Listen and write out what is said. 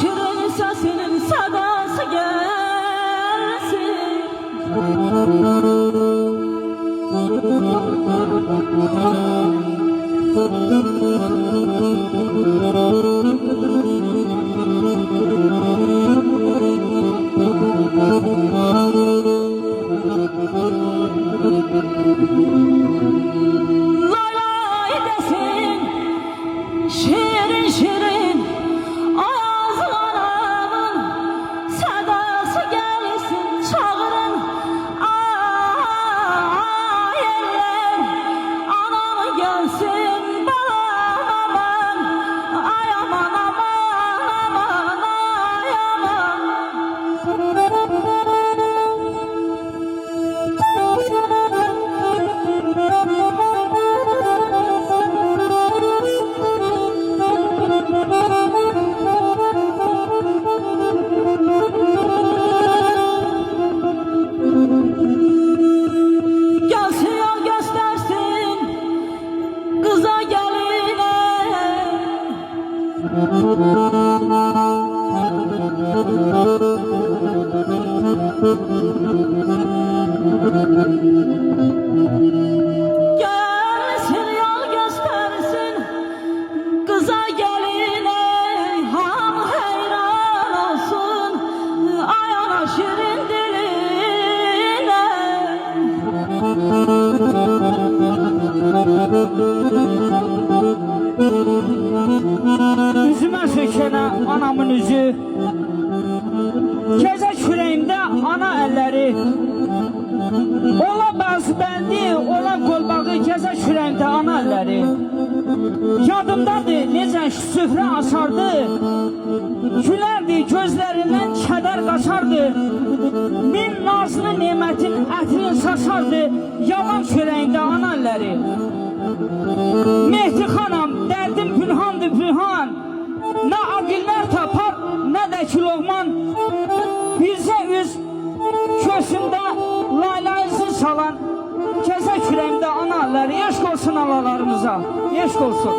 Şirin sesinin sadası gelsin. Lay lay desin, şirin şirin ağızlarımın sadası gelsin. Çağırın ayeller, anamı gelsin balam aman. Ay aman aman aman ay aman. Gelsin yol göstersin kıza geline. Gelsin yol göstersin kıza geline. Ham heyran olsun ay ana şirin diline. Üzüme sökene anamın üzü, gece küreğimde ana elleri. Ola bazı bendi, ola kolbağı, gece küreğimde ana elleri. Yadımdadır necə süfrə açardı, gülərdi gözlərindən kədər qaçardı. Min nazlı nemətin ətrini saçardı, yalan çörəyində ana elləri. Mehdi xanam, dərdim pünhandır pünhan, nə aqillər tapar, nə də ki loğman. Bizə üz köşündə laylayızı salan, gəzə kürəyimdə ana elləri. Eşq olsun analarımıza, eşq olsun.